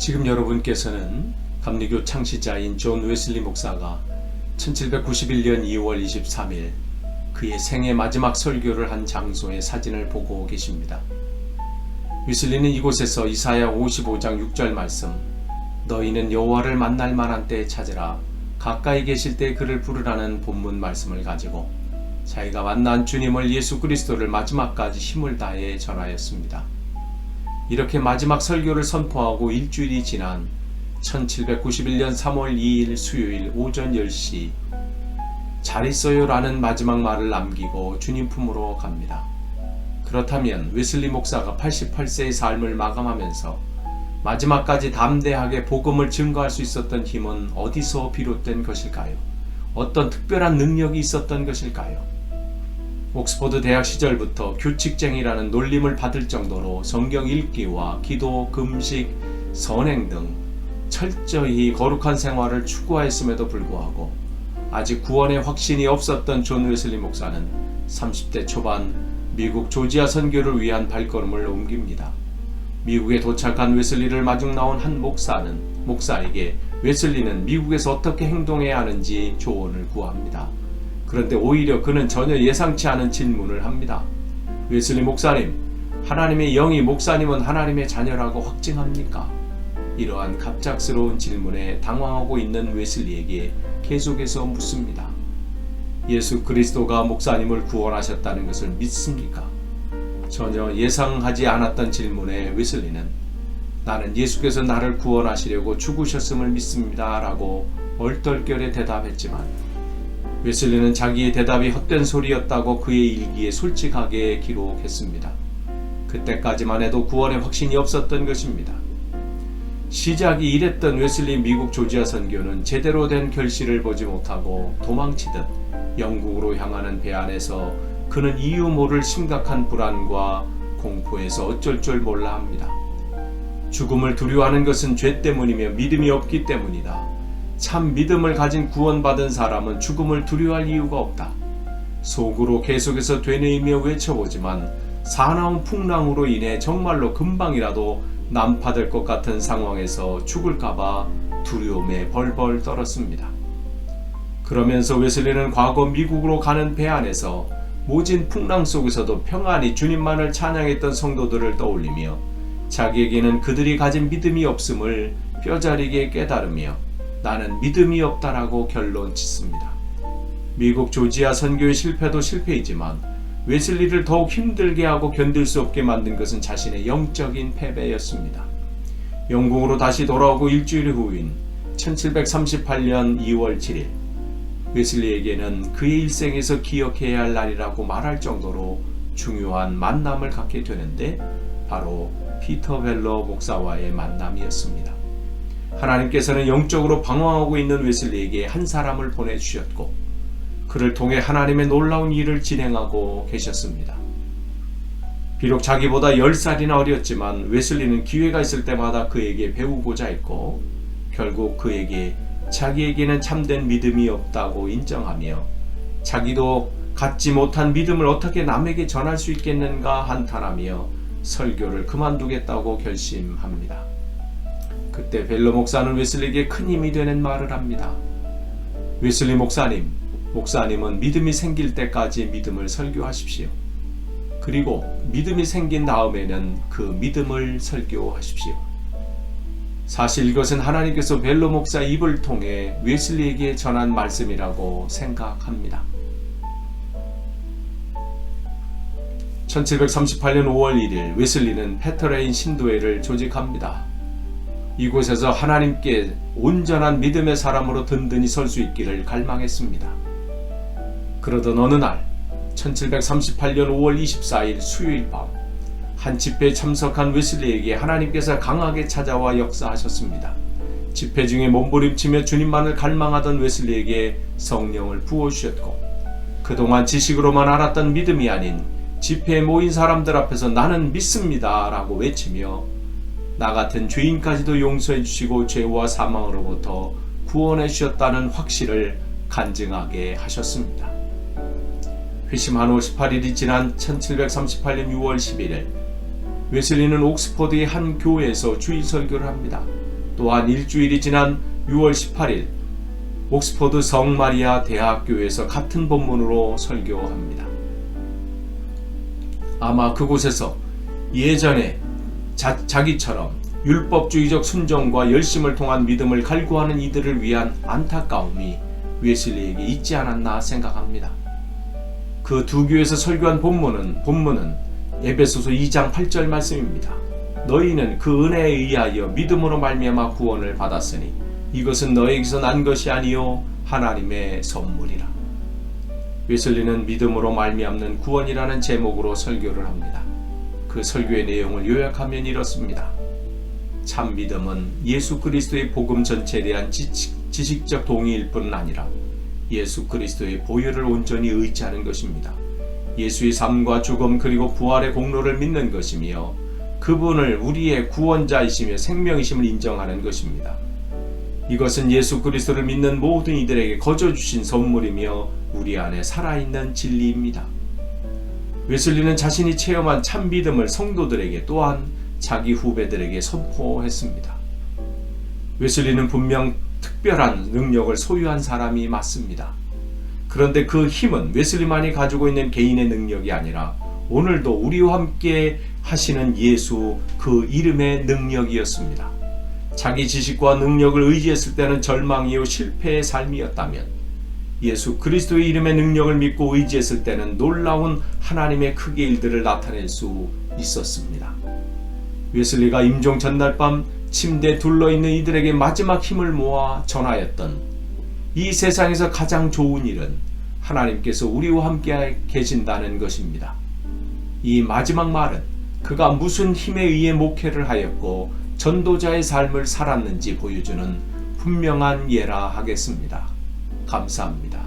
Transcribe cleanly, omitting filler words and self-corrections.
지금 여러분께서는 감리교 창시자인 존 웨슬리 목사가 1791년 2월 23일 그의 생애 마지막 설교를 한 장소의 사진을 보고 계십니다. 웨슬리는 이곳에서 이사야 55장 6절 말씀, 너희는 여호와를 만날 만한 때에 찾으라, 가까이 계실 때 그를 부르라는 본문 말씀을 가지고 자기가 만난 주님을, 예수 그리스도를 마지막까지 힘을 다해 전하였습니다. 이렇게 마지막 설교를 선포하고 일주일이 지난 1791년 3월 2일 수요일 오전 10시 잘 있어요 라는 마지막 말을 남기고 주님 품으로 갑니다. 그렇다면 웨슬리 목사가 88세의 삶을 마감하면서 마지막까지 담대하게 복음을 증거할 수 있었던 힘은 어디서 비롯된 것일까요? 어떤 특별한 능력이 있었던 것일까요? 옥스퍼드 대학 시절부터 규칙쟁이라는 놀림을 받을 정도로 성경 읽기와 기도, 금식, 선행 등 철저히 거룩한 생활을 추구하였음에도 불구하고 아직 구원의 확신이 없었던 존 웨슬리 목사는 30대 초반 미국 조지아 선교를 위한 발걸음을 옮깁니다. 미국에 도착한 웨슬리를 마중 나온 한 목사에게 웨슬리는 미국에서 어떻게 행동해야 하는지 조언을 구합니다. 그런데 오히려 그는 전혀 예상치 않은 질문을 합니다. 웨슬리 목사님, 하나님의 영이 목사님은 하나님의 자녀라고 확증합니까? 이러한 갑작스러운 질문에 당황하고 있는 웨슬리에게 계속해서 묻습니다. 예수 그리스도가 목사님을 구원하셨다는 것을 믿습니까? 전혀 예상하지 않았던 질문에 웨슬리는 나는 예수께서 나를 구원하시려고 죽으셨음을 믿습니다 라고 얼떨결에 대답했지만 웨슬리는 자기의 대답이 헛된 소리였다고 그의 일기에 솔직하게 기록했습니다. 그때까지만 해도 구원의 확신이 없었던 것입니다. 시작이 이랬던 웨슬리 미국 조지아 선교는 제대로 된 결실을 보지 못하고 도망치듯 영국으로 향하는 배 안에서 그는 이유 모를 심각한 불안과 공포에서 어쩔 줄 몰라 합니다. 죽음을 두려워하는 것은 죄 때문이며 믿음이 없기 때문이다. 참 믿음을 가진 구원받은 사람은 죽음을 두려워할 이유가 없다. 속으로 계속해서 되뇌이며 외쳐보지만 사나운 풍랑으로 인해 정말로 금방이라도 난파될 것 같은 상황에서 죽을까봐 두려움에 벌벌 떨었습니다. 그러면서 웨슬리는 과거 미국으로 가는 배 안에서 모진 풍랑 속에서도 평안히 주님만을 찬양했던 성도들을 떠올리며 자기에게는 그들이 가진 믿음이 없음을 뼈저리게 깨달으며 나는 믿음이 없다라고 결론 짓습니다. 미국 조지아 선교의 실패도 실패이지만 웨슬리를 더욱 힘들게 하고 견딜 수 없게 만든 것은 자신의 영적인 패배였습니다. 영국으로 다시 돌아오고 일주일 후인 1738년 2월 7일 웨슬리에게는 그의 일생에서 기억해야 할 날이라고 말할 정도로 중요한 만남을 갖게 되는데 바로 피터 벨러 목사와의 만남이었습니다. 하나님께서는 영적으로 방황하고 있는 웨슬리에게 한 사람을 보내주셨고 그를 통해 하나님의 놀라운 일을 진행하고 계셨습니다. 비록 자기보다 10살이나 어렸지만 웨슬리는 기회가 있을 때마다 그에게 배우고자 했고 결국 그에게 자기에게는 참된 믿음이 없다고 인정하며 자기도 갖지 못한 믿음을 어떻게 남에게 전할 수 있겠는가 한탄하며 설교를 그만두겠다고 결심합니다. 그때 벨러 목사는 웨슬리에게 큰 힘이 되는 말을 합니다. 웨슬리 목사님은 믿음이 생길 때까지 믿음을 설교하십시오. 그리고 믿음이 생긴 다음에는 그 믿음을 설교하십시오. 사실 이것은 하나님께서 벨러 목사 입을 통해 웨슬리에게 전한 말씀이라고 생각합니다. 1738년 5월 1일 웨슬리는 페터레인 신도회를 조직합니다. 이곳에서 하나님께 온전한 믿음의 사람으로 든든히 설 수 있기를 갈망했습니다. 그러던 어느 날 1738년 5월 24일 수요일 밤 한 집회에 참석한 웨슬리에게 하나님께서 강하게 찾아와 역사하셨습니다. 집회 중에 몸부림치며 주님만을 갈망하던 웨슬리에게 성령을 부어주셨고 그동안 지식으로만 알았던 믿음이 아닌 집회에 모인 사람들 앞에서 나는 믿습니다 라고 외치며 나 같은 죄인까지도 용서해 주시고 죄와 사망으로부터 구원해 주셨다는 확신을 간증하게 하셨습니다. 회심한 후 18일이 지난 1738년 6월 11일 웨슬리는 옥스퍼드의 한 교회에서 주일 설교를 합니다. 또한 일주일이 지난 6월 18일 옥스퍼드 성마리아 대학교에서 같은 본문으로 설교합니다. 아마 그곳에서 예전에 자기처럼 율법주의적 순종과 열심을 통한 믿음을 갈구하는 이들을 위한 안타까움이 웨슬리에게 있지 않았나 생각합니다. 그 두 교회에서 설교한 본문은 에베소서 2장 8절 말씀입니다. 너희는 그 은혜에 의하여 믿음으로 말미암아 구원을 받았으니 이것은 너에게서 난 것이 아니요 하나님의 선물이라. 웨슬리는 믿음으로 말미암는 구원이라는 제목으로 설교를 합니다. 그 설교의 내용을 요약하면 이렇습니다. 참 믿음은 예수 그리스도의 복음 전체에 대한 지식적 동의일 뿐 아니라 예수 그리스도의 보혈을 온전히 의지하는 것입니다. 예수의 삶과 죽음 그리고 부활의 공로를 믿는 것이며 그분을 우리의 구원자이시며 생명이심을 인정하는 것입니다. 이것은 예수 그리스도를 믿는 모든 이들에게 거저 주신 선물이며 우리 안에 살아있는 진리입니다. 웨슬리는 자신이 체험한 참 믿음을 성도들에게 또한 자기 후배들에게 선포했습니다. 웨슬리는 분명 특별한 능력을 소유한 사람이 맞습니다. 그런데 그 힘은 웨슬리만이 가지고 있는 개인의 능력이 아니라 오늘도 우리와 함께 하시는 예수 그 이름의 능력이었습니다. 자기 지식과 능력을 의지했을 때는 절망이요 실패의 삶이었다면 예수 그리스도의 이름의 능력을 믿고 의지했을 때는 놀라운 하나님의 크게 일들을 나타낼 수 있었습니다. 웨슬리가 임종 전날 밤 침대에 둘러있는 이들에게 마지막 힘을 모아 전하였던 이 세상에서 가장 좋은 일은 하나님께서 우리와 함께 계신다는 것입니다. 이 마지막 말은 그가 무슨 힘에 의해 목회를 하였고 전도자의 삶을 살았는지 보여주는 분명한 예라 하겠습니다. 감사합니다.